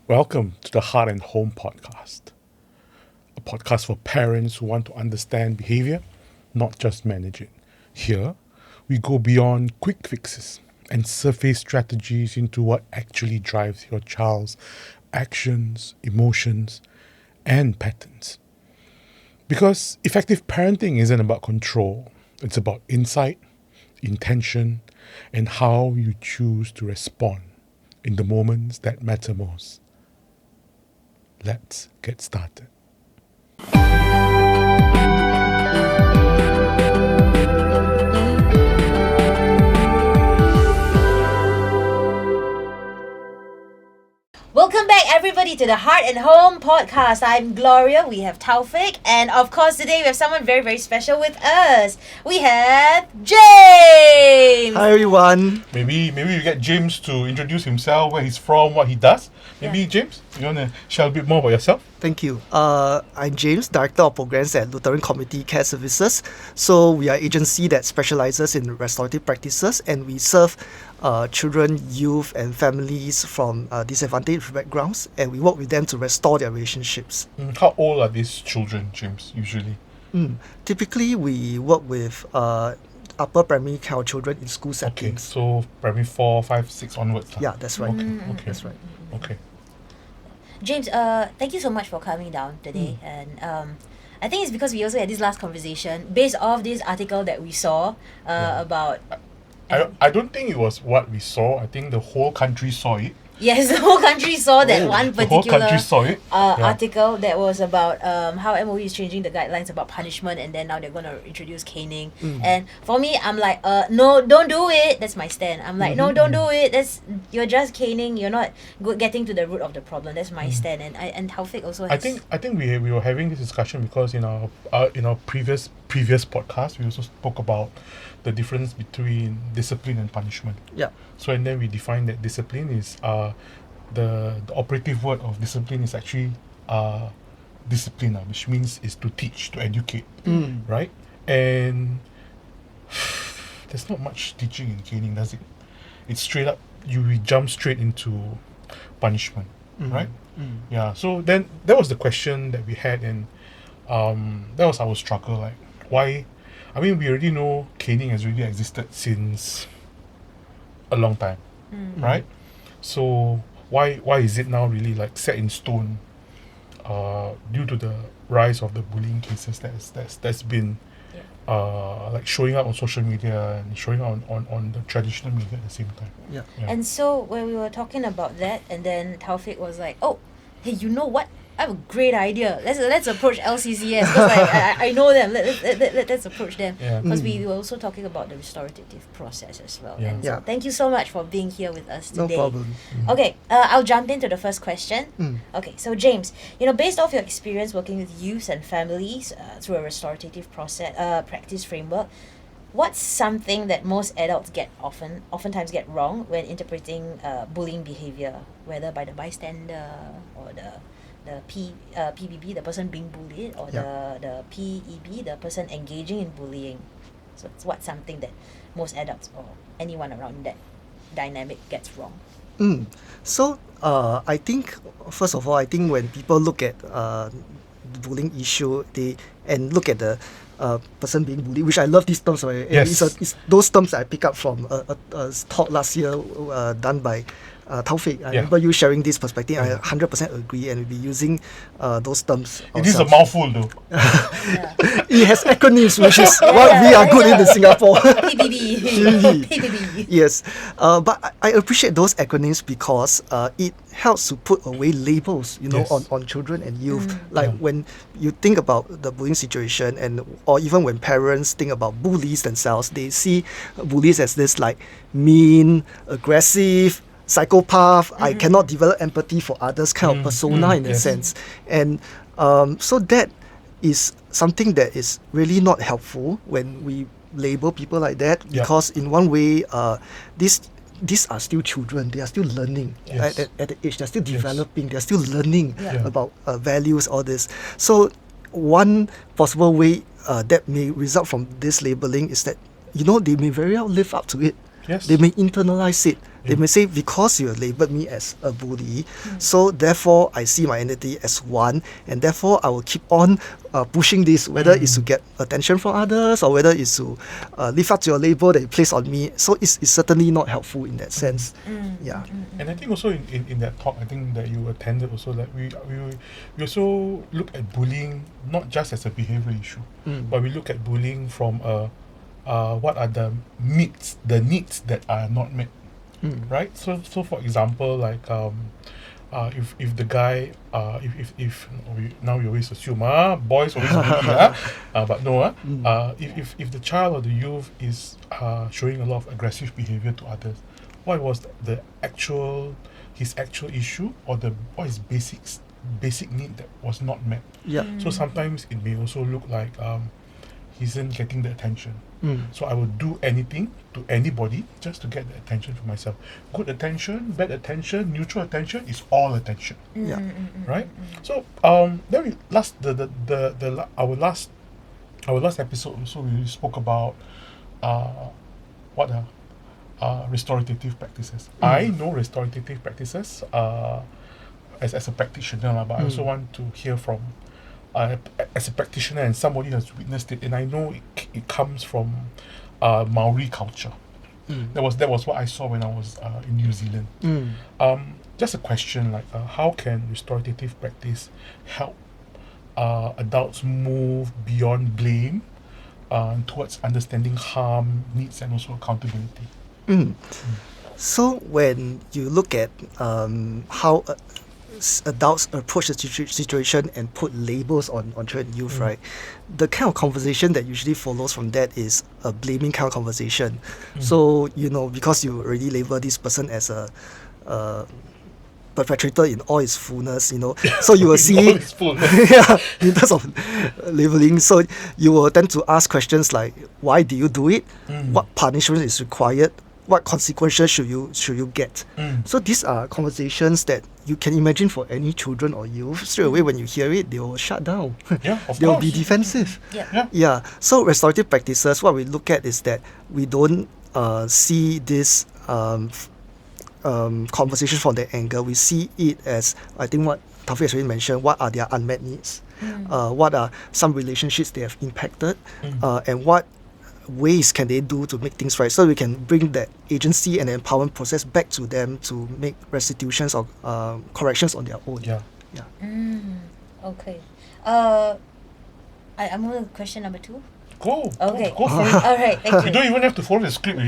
Welcome to the Heart and Home podcast, a podcast for parents who want to understand behavior, not just manage it. Here, we go beyond quick fixes and surface strategies into what actually drives your child's actions, emotions, and patterns. Because effective parenting isn't about control, it's about insight, intention, and how you choose to respond in the moments that matter most. Let's get started. Welcome back, everybody, to the Heart and Home podcast. I'm Gloria. We have Taufik, and of course, today we have someone very, very special with us. We have James. Hi everyone. Maybe we get James to introduce himself, where he's from, what he does. Maybe James, you want to share a bit more about yourself? Thank you. I'm James, Director of Programs at Lutheran Community Care Services. So we are an agency that specializes in restorative practices, and we serve children, youth and families from disadvantaged backgrounds, and we work with them to restore their relationships. How old are these children, James, usually? Typically, we work with upper primary kind of children in school Okay, settings. so primary 4, 5, 6 onwards. Yeah, that's right. Okay. That's right. Okay. James, thank you so much for coming down today. And I think it's because we also had this last conversation based off this article that we saw about... I don't think it was what we saw. I think the whole country saw it. Yes, the whole country saw that one The whole particular country saw it. article that was about how MOE is changing the guidelines about punishment, and then now they're going to introduce caning. And for me, I'm like, no, don't do it. That's my stand. I'm like, no, don't do it. You're just caning. You're not getting to the root of the problem. That's my stand. And Taufik also has... I think we were having this discussion because in our previous podcast we also spoke about the difference between discipline and punishment. Yeah. So and then we defined that discipline is the operative word of discipline is actually discipline, which means is to teach, to educate, right? And there's not much teaching in caning, does it? It's straight up, we jump straight into punishment, right? Yeah. So then that was the question that we had, and that was our struggle. Like, why? I mean, we already know caning has really existed since a long time, right? So why is it now really like set in stone due to the rise of the bullying cases that's been like showing up on social media and showing up on the traditional media at the same time? Yeah. And so when we were talking about that, and then Taufik was like, oh, hey, you know what? I have a great idea. Let's approach LCCS, because I know them. Let's approach them, because we were also talking about the restorative process as well. Yeah. And so thank you so much for being here with us No today. problem. Okay, I'll jump into the first question. Okay, so James, based off your experience working with youths and families through a restorative process practice framework, what's something that most adults oftentimes get wrong when interpreting bullying behavior, whether by the bystander or the PBB, the person being bullied, or the PEB, the person engaging in bullying? So it's what's something that most adults or anyone around that dynamic gets wrong? So I think, first of all, when people look at the bullying issue, they look at the person being bullied, which I love these terms. Right? Yes. It's those terms I pick up from a talk last year done by Taufik. I remember you sharing this perspective. I 100% agree, and we'll be using those terms. It is a mouthful though. It has acronyms, which is what we are good in Singapore. PBB. PBB. Yes, but I appreciate those acronyms because it helps to put away labels, on children and youth. When you think about the bullying situation, or even when parents think about bullies themselves, they see bullies as this like mean, aggressive, psychopath, I cannot develop empathy for others kind of persona in a sense. And so that is something that is really not helpful when we label people like that, because in one way these are still children. They are still learning at the age. They're still developing. They're still learning about values, all this. So one possible way that may result from this labeling is that they may very well live up to it. Yes. They may internalize it. They may say, because you labelled me as a bully, so therefore I see my identity as one, and therefore I will keep on pushing this, whether it's to get attention from others or whether it's to live up to your label that you place on me. So it's certainly not helpful in that sense. Yeah. And I think also in that talk, I think that you attended also, that we also look at bullying not just as a behaviour issue, but we look at bullying from what are the needs that are not met, right? So for example, like if the guy if now we always assume boys always bully but no if the child or the youth is showing a lot of aggressive behaviour to others, what was his actual issue, or what is basic need that was not met? So sometimes it may also look like he isn't getting the attention. So I will do anything to anybody just to get the attention for myself. Good attention, bad attention, neutral attention is all attention. Right? So then we our last episode also we spoke about what are restorative practices. I know restorative practices as a practitioner, but I also want to hear from as a practitioner and somebody who has witnessed it, and I know it comes from Maori culture. That was what I saw when I was in New Zealand. Just a question, like how can restorative practice help adults move beyond blame towards understanding harm, needs, and also accountability? So when you look at how adults approach the situation and put labels on children and youth, right? The kind of conversation that usually follows from that is a blaming kind of conversation. So, because you already label this person as a perpetrator in all its fullness, so you will see in terms of labeling, so you will tend to ask questions like, why do you do it? What punishment is required? What consequences should you get? So these are conversations that you can imagine for any children or youth. Straight away when you hear it, they will shut down. They will be defensive. So restorative practices, what we look at is that we don't see this conversation from that angle. We see it as, I think what Taufik has already mentioned, what are their unmet needs? What are some relationships they have impacted? And what ways can they do to make things right, so we can bring that agency and empowerment process back to them to make restitutions or corrections on their own. Okay. I'm on question number 2. Go. Okay. Go for it. All right, thank you. You don't even have to follow the script.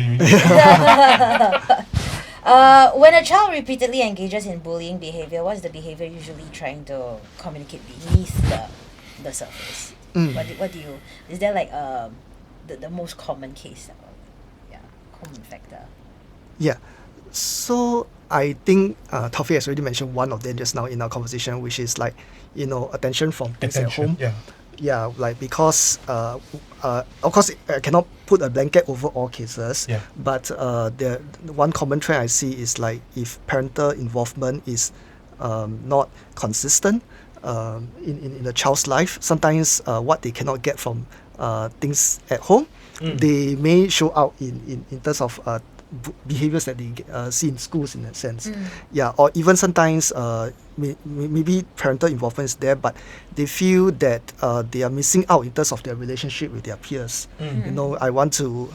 When a child repeatedly engages in bullying behavior, what is the behavior usually trying to communicate beneath the surface? What do you, is there like the most common case, common factor? So I think Taufik has already mentioned one of them just now in our conversation, which is like, attention from things at home. Like because of course I cannot put a blanket over all cases, but the one common trend I see is like if parental involvement is not consistent in the child's life, sometimes what they cannot get from things at home, they may show out in terms of behaviors that they see in schools in that sense. Or even sometimes maybe parental involvement is there, but they feel that they are missing out in terms of their relationship with their peers. I want to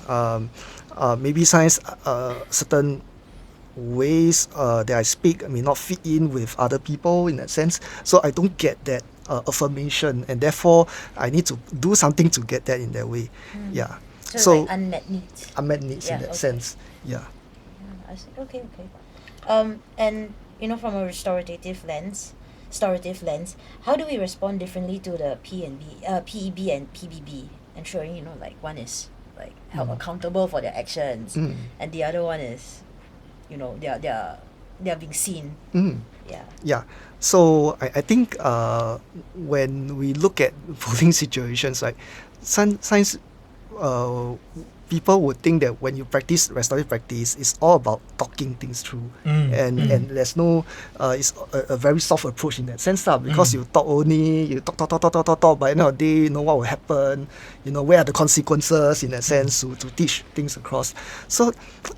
maybe sometimes certain ways that I speak may not fit in with other people in that sense, so I don't get that affirmation, and therefore I need to do something to get that in that way. So like unmet needs in that sense. Okay. And from a restorative lens, how do we respond differently to the PEB and PBB, ensuring like one is like held accountable for their actions, and the other one is they're being seen. So I think when we look at bullying situations, like sometimes people would think that when you practice restorative practice, it's all about talking things through, and there's no, it's a very soft approach in that sense, because you talk only, you talk. By the end of the day, you know what will happen, you know where are the consequences in that sense to teach things across. So,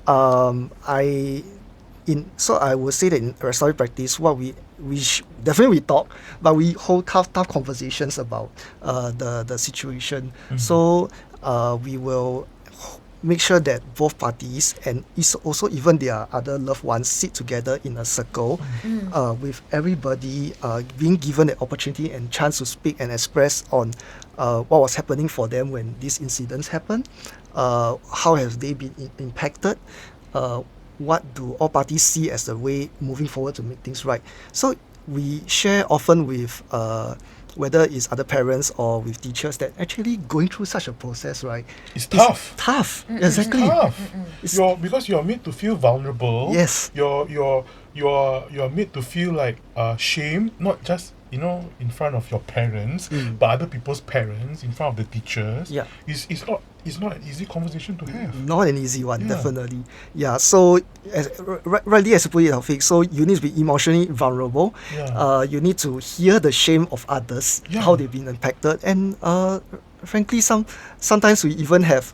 I would say that in restorative practice, what we definitely we talk, but we hold tough conversations about the situation. So we will make sure that both parties and also even their other loved ones sit together in a circle, with everybody being given the opportunity and chance to speak and express on what was happening for them when these incidents happened, how have they been impacted, what do all parties see as the way moving forward to make things right. So we share often with whether it's other parents or with teachers that actually going through such a process, right? It's tough. Exactly. It's tough. Because you're made to feel vulnerable. Yes. You're made to feel like shame, not just in front of your parents, but other people's parents, in front of the teachers. Yeah. It's not an easy conversation to have. Not an easy one, definitely. Yeah. So rightly as you put it, Taufik, so you need to be emotionally vulnerable. You need to hear the shame of others, how they've been impacted, and frankly, sometimes we even have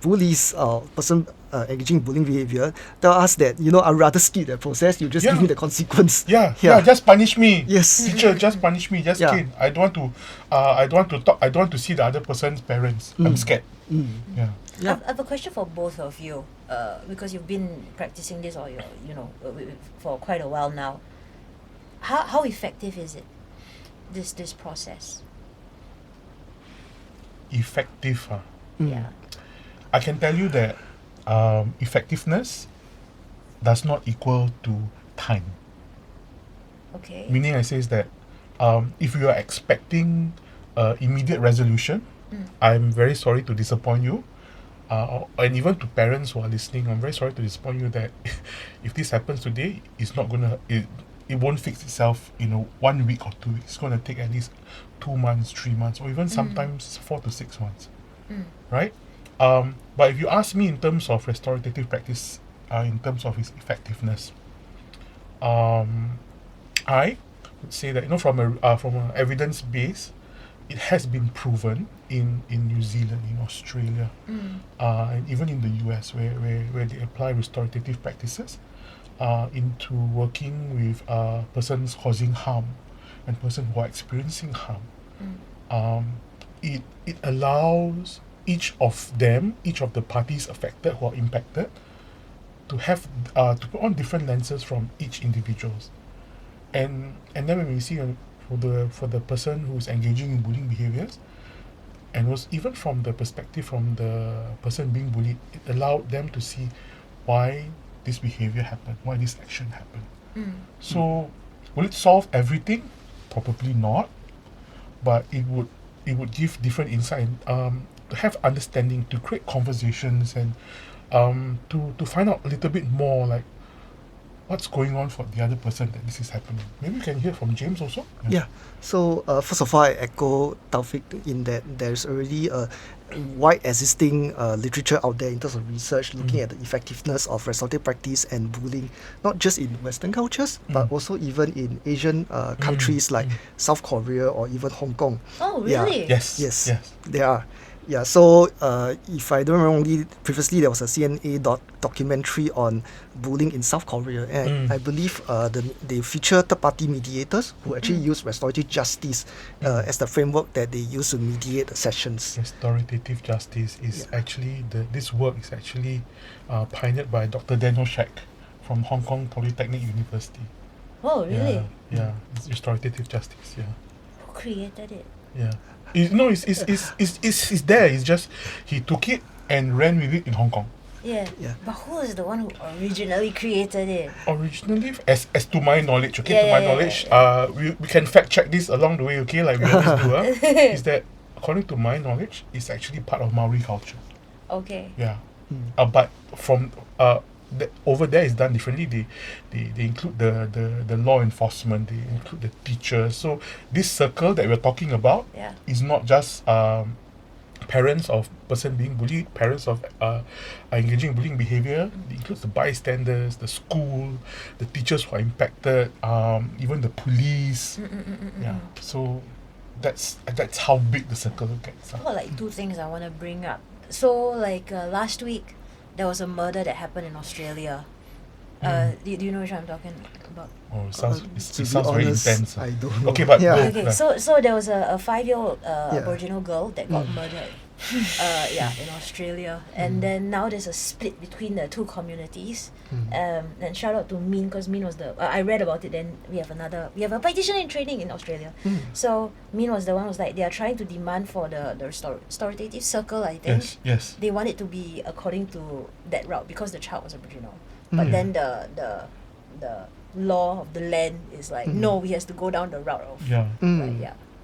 bullies or person engaging in bullying behaviour tell us that I'd rather skip that process. You just give me the consequence. Just punish me. Yes, teacher, just punish me. Just kid. I don't want to talk. I don't want to see the other person's parents. I'm scared. I have a question for both of you, because you've been practicing this or for quite a while now. How effective is it? This process. Effective, Yeah. I can tell you that effectiveness does not equal to time. Okay. Meaning, I say is that if you are expecting immediate resolution, I'm very sorry to disappoint you. And even to parents who are listening, I'm very sorry to disappoint you that if this happens today, it's not gonna. It won't fix itself in 1 week or 2 weeks. It's gonna take at least 2 months, 3 months, or even sometimes 4 to 6 months. Right? But if you ask me in terms of restorative practice, in terms of its effectiveness, I would say that from an evidence base, it has been proven in New Zealand, in Australia, and even in the US, where they apply restorative practices into working with persons causing harm and persons who are experiencing harm. It allows each of the parties affected who are impacted to have to put on different lenses from each individuals, and then when we see for the person who is engaging in bullying behaviors, and was even from the perspective from the person being bullied, it allowed them to see why this behavior happened, why this action happened. So will it solve everything? Probably not, but it would give different insight, to have understanding, to create conversations, and to find out a little bit more like what's going on for the other person that this is happening. Maybe we can hear from James also. So first of all, I echo Taufik in that there's already a wide existing literature out there in terms of research looking at the effectiveness of restorative practice and bullying, not just in Western cultures, but also even in Asian countries like South Korea or even Hong Kong. Oh, really? Yes. There are. Yeah, so if I don't remember wrongly, previously there was a CNA documentary on bullying in South Korea, and I believe they feature third-party mediators who actually use restorative justice as the framework that they use to mediate the sessions. Restorative justice is actually this work is actually pioneered by Dr. Daniel Sheck from Hong Kong Polytechnic University. Oh, really? Yeah, it's restorative justice. Yeah. Who created it? Yeah. It's there. It's just he took it and ran with it in Hong Kong. Yeah. But who is the one who originally created it? Originally, as to my knowledge, we can fact check this along the way, okay? Like we always do. Is that according to my knowledge, it's actually part of Maori culture. Okay. Yeah. But from over there is done differently. They include the law enforcement, they include the teachers. So this circle that we're talking about is not just parents of person being bullied, parents of are engaging in bullying behaviour. It includes the bystanders, the school, the teachers who are impacted, even the police. Yeah, so that's how big the circle gets. Well, like two things I want to bring up. So, like last week, there was a murder that happened in Australia. Do you know which one I'm talking about? Oh, it sounds to it be sounds very honest, intense. I don't know. Okay, but Yeah. go. Okay, so there was a 5-year-old Aboriginal girl that got murdered. In Australia, and then now there's a split between the two communities. And shout out to Min, because Min was the I read about it. Then we have a practitioner in training in Australia. So Min was the one who's like, they are trying to demand for the restorative circle. I think Yes. they want it to be according to that route because the child was Aboriginal. But then the law of the land is like, no, he has to go down the route of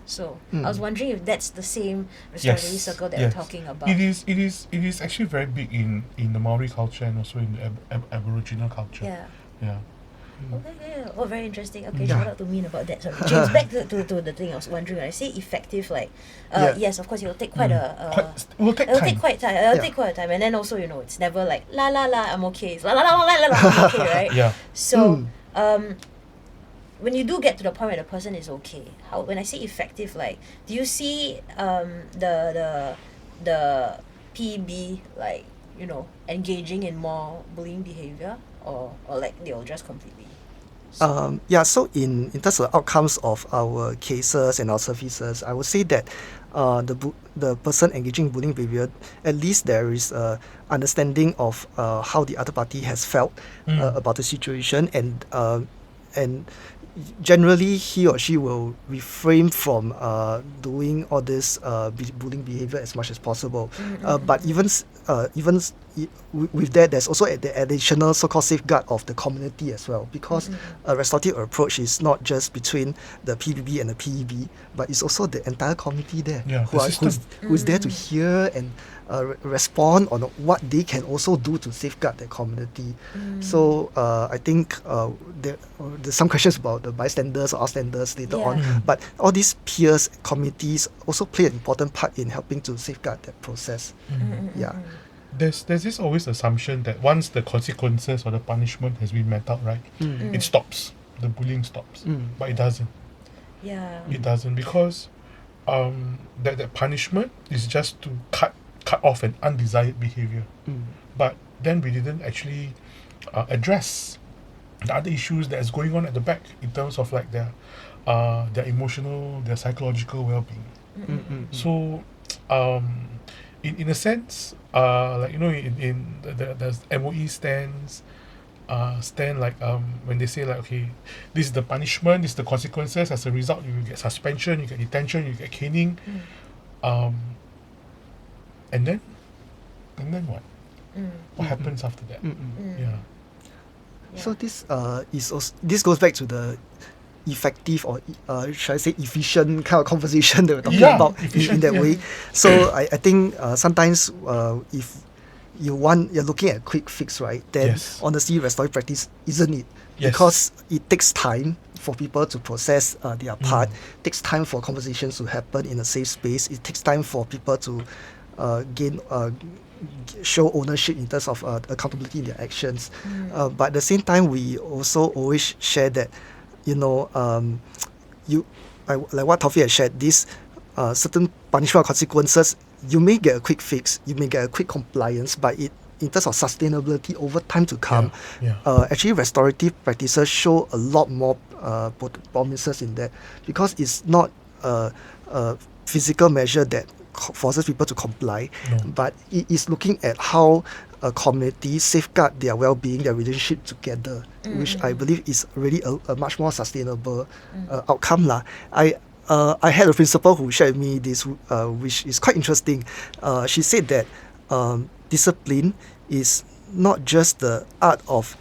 So I was wondering if that's the same restorative circle that we're talking about. It is actually very big in the Maori culture and also in the Aboriginal culture. Yeah. Okay. Oh, very interesting. Okay, shout out to Min about that. Sorry, James, back to the thing I was wondering. I say effective, like, yes, of course, it will take quite it will take time. Take quite a time, and then also, it's never like la la la, I'm okay. It's la la la la la la, I'm okay, right? Yeah. So, when you do get to the point where the person is okay, when I say effective, like, do you see the PB, like, engaging in more bullying behavior, or like they'll just completely? So in terms of outcomes of our cases and our services, I would say that the person engaging in bullying behavior, at least there is a understanding of how the other party has felt about the situation, and generally he or she will refrain from doing all this bullying behavior as much as possible. But even with that, there's also the additional so-called safeguard of the community as well, because a restorative approach is not just between the PBB and the PEB, but it's also the entire community there who is there to hear and respond on what they can also do to safeguard their community. So I think there's some questions about the bystanders or outstanders later on, but all these peers, communities also play an important part in helping to safeguard that process. There's this always assumption that once the consequences or the punishment has been met out, right, it stops. The bullying stops. But it doesn't. It doesn't, because that punishment is just to cut off an undesired behavior. But then we didn't actually address the other issues that's going on at the back in terms of like their emotional, their psychological well-being. So in a sense, in the MOE stand like when they say like, okay, this is the punishment, this is the consequences. As a result, you get suspension, you get detention, you get caning. And then what? What happens after that? So this this goes back to the effective, or should I say efficient kind of conversation that we're talking about in that way. So I think sometimes if you're looking at a quick fix, right, then honestly restorative practice isn't it, because it takes time for people to process their part. It takes time for conversations to happen in a safe space. It takes time for people to show ownership in terms of accountability in their actions. But at the same time, we also always share that, like what Taufik has shared, this certain punishment consequences, you may get a quick fix, you may get a quick compliance, but in terms of sustainability over time to come, actually restorative practices show a lot more promises in that, because it's not a physical measure that forces people to comply, but it is looking at how a community safeguard their well-being, their relationship together, which I believe is really a much more sustainable outcome lah. I had a principal who shared with me this, which is quite interesting. She said that discipline is not just the art of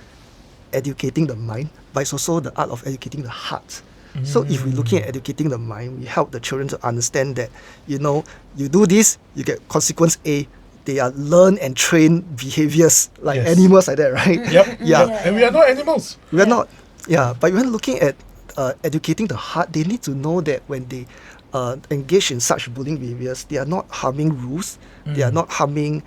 educating the mind, but it's also the art of educating the heart. So if we're looking at educating the mind, we help the children to understand that, you do this, you get consequence A. They are learn and trained behaviors like animals like that, right? And we are not animals. We are not. But when looking at educating the heart, they need to know that when they engage in such bullying behaviors, they are not harming rules, they are not harming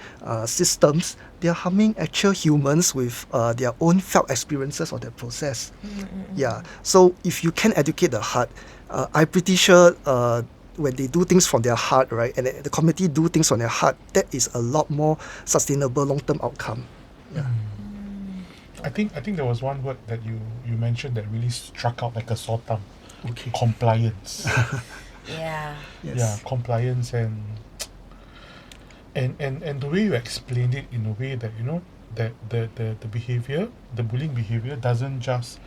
systems, they are harming actual humans with their own felt experiences of that process. Yeah. So if you can educate the heart, I'm pretty sure when they do things from their heart, right, and the community do things from their heart, that is a lot more sustainable long-term outcome. Yeah. I think there was one word that you mentioned that really struck out like a sore thumb. Okay. Compliance. Yeah. Yes. Yeah, compliance and the way you explained it in a way that, you know, that the behavior, the bullying behavior doesn't just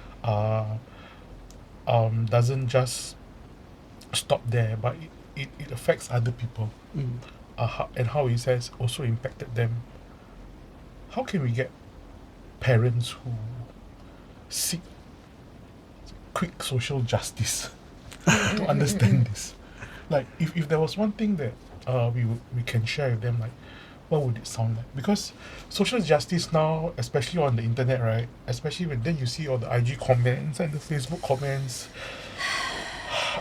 stop there, but it affects other people. And how it has also impacted them. How can we get parents who seek quick social justice to understand this? Like, if there was one thing that we can share with them, like, what would it sound like? Because social justice now, especially on the internet, right? Especially when then you see all the IG comments and the Facebook comments,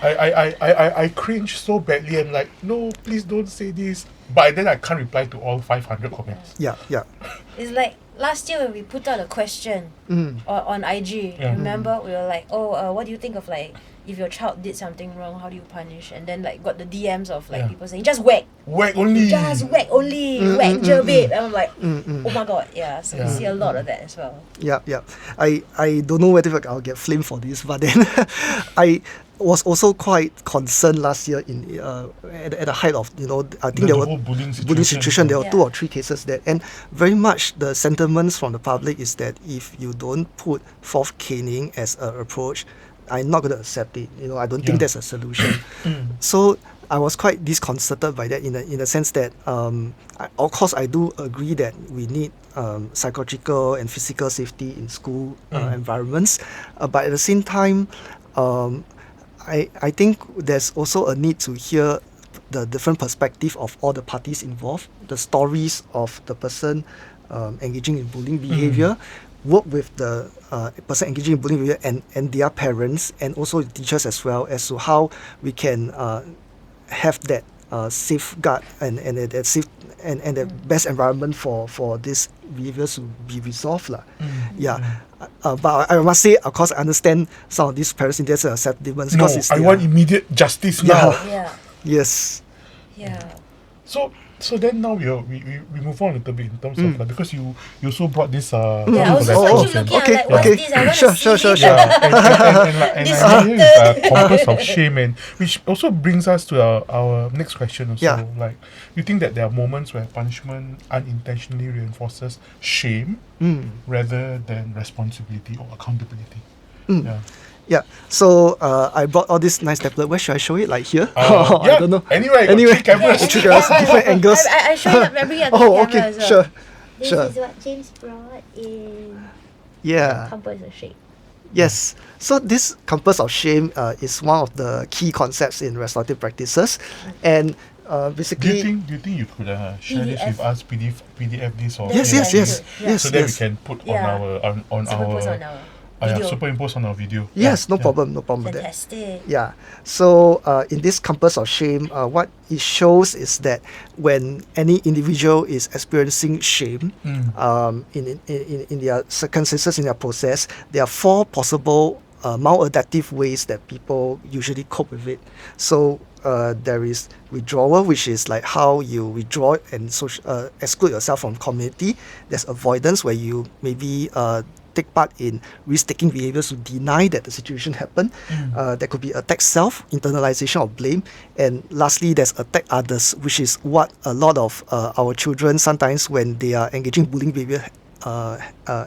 I cringe so badly. I'm like, no, please don't say this. But then I can't reply to all 500 comments. Yeah. It's like last year when we put out a question on IG. Remember, we were like, what do you think of, like, if your child did something wrong, how do you punish? And then, like, got the DMs of, like, people saying, just whack. Whack only. Just whack only. Whack jer babe. And I'm like, oh my god, yeah. So we see a lot of that as well. Yeah. I don't know whether I'll get flamed for this, but then I was also quite concerned last year in at the height of, you know, I think there were whole bullying situation. There were Yeah. 2 or 3 cases there, and very much the sentiments from the public is that if you don't put forth caning as an approach, I'm not going to accept it. You know, I don't think that's a solution. So I was quite disconcerted by that in the sense that, of course, I do agree that we need psychological and physical safety in school environments, but at the same time, I think there's also a need to hear the different perspective of all the parties involved, the stories of the person engaging in bullying behavior, work with the person engaging in bullying behavior and their parents, and also teachers as well, as to how we can have that safeguard and that safe and the best environment for this behaviors to be resolved lah. But I must say, of course, I understand some of these parents in their sentiments. No, because I want immediate justice now. Yeah. Yes. Yeah. So then now we move on a little bit in terms of, like, because you also brought this I was also keep looking at, like, what's this? I want to see. Sure. and here is a compass of shame, and which also brings us to our next question also. Yeah. Like, you think that there are moments where punishment unintentionally reinforces shame rather than responsibility or accountability? Yeah. So I brought all this nice template. Where should I show it? Like here? I don't know. Anyway, three cameras. Three cameras, different angles. I show you every other Oh, camera okay, as well. sure. This Sure. is what James brought in Yeah. compass of shape. Yes. So this compass of shame is one of the key concepts in restorative practices, and Do basically. you think you could share this with us, PDF this or Yes. so that we can put on Superimpose our on our video. superimpose on our video. Yes, no problem with that. Fantastic. Yeah. So in this compass of shame, what it shows is that when any individual is experiencing shame, in their circumstances, in their process, there are 4 possible maladaptive ways that people usually cope with it. So there is withdrawal, which is like how you withdraw and exclude yourself from community. There's avoidance, where you maybe take part in risk-taking behaviors to deny that the situation happened. There could be attack self, internalization of blame, and lastly, there's attack others, which is what a lot of our children sometimes, when they are engaging bullying behavior,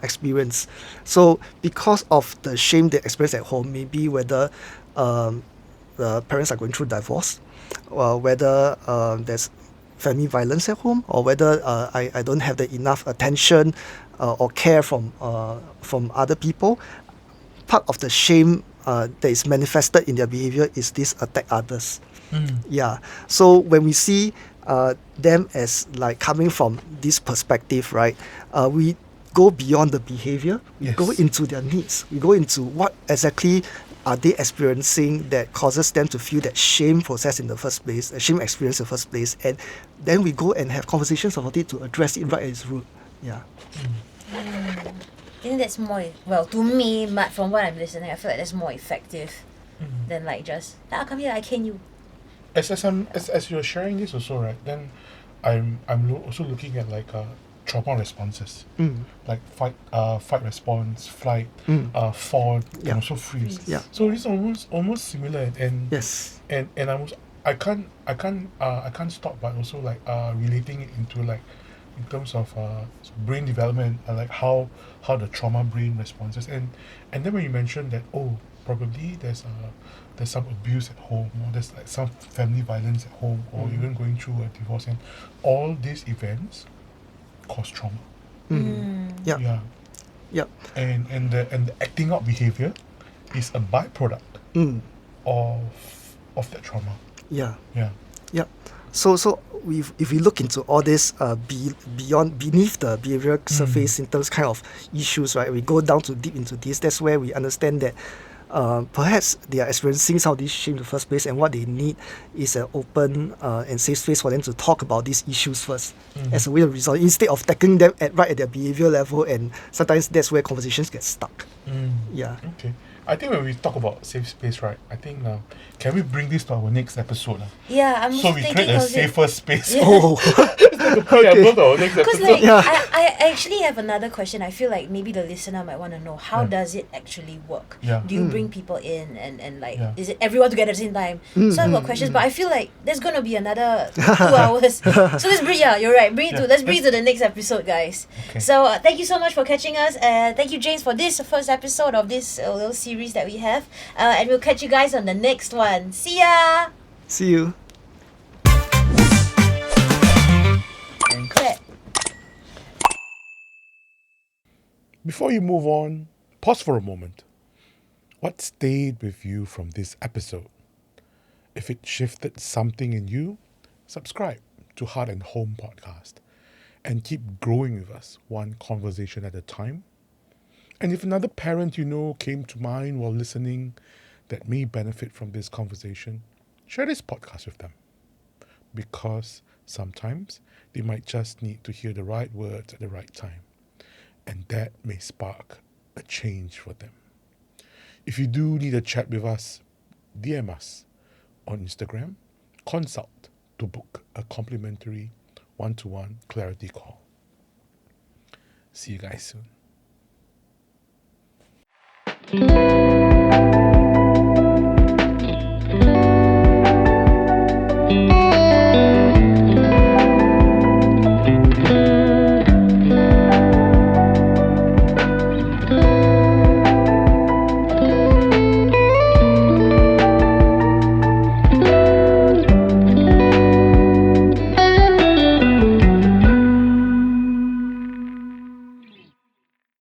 experience. So because of the shame they experience at home, maybe whether the parents are going through divorce, whether there's family violence at home, or whether I don't have the enough attention or care from other people, part of the shame that is manifested in their behavior is this attack others. Yeah. So when we see them as like coming from this perspective, right, we go beyond the behavior, we go into their needs, we go into what exactly are they experiencing that causes them to feel that shame process in the first place, shame experience in the first place, and then we go and have conversations about it to address it right at its root. Yeah. I think that's more, well, to me, from what I'm listening, I feel like that's more effective than like just, come here, I cane you. As you're sharing this also, right, then I'm also looking at like trauma responses, like fight response, flight, fall, and also freeze. Yeah. So it's almost similar, and Yes. and I can't stop but also like relating it into like in terms of brain development, like how the trauma brain responses, and then when you mentioned that, probably there's some abuse at home, or there's like some family violence at home, or even going through a divorce, and all these events cause trauma. Yeah. Yeah. Yeah. And the acting out behavior is a byproduct of that trauma. Yeah. Yeah. Yeah. So if we look into all this beneath the behavioral surface symptoms kind of issues, right? We go down to deep into this. That's where we understand that perhaps they are experiencing some of this shame in the first place, and what they need is an open and safe space for them to talk about these issues first as a way of resolve, instead of tackling them right at their behavior level, and sometimes that's where conversations get stuck. Yeah. Okay. I think when we talk about safe space, right, I think can we bring this to our next episode? Yeah, I'm so we thinking create a of it. safer space. Oh. Okay. To our next Because episode. like I actually have another question. I feel like maybe the listener might want to know, how does it actually work? Yeah. Do you bring people in and like Yeah. is it everyone together at the same time? So I've got questions, but I feel like there's gonna be another 2 hours. So let's bring you're right. Let's bring it to the next episode, guys. Okay. So thank you so much for catching us. Thank you, James, for this first episode of this little series that we have. And we'll catch you guys on the next one. See ya. See you. And clap. Before you move on, pause for a moment. What stayed with you from this episode? If it shifted something in you, subscribe to Heart and Home Podcast and keep growing with us, one conversation at a time. And if another parent you know came to mind while listening that may benefit from this conversation, share this podcast with them. Because sometimes they might just need to hear the right words at the right time. And that may spark a change for them. If you do need a chat with us, DM us on Instagram, consult to book a complimentary one-to-one clarity call. See you guys soon.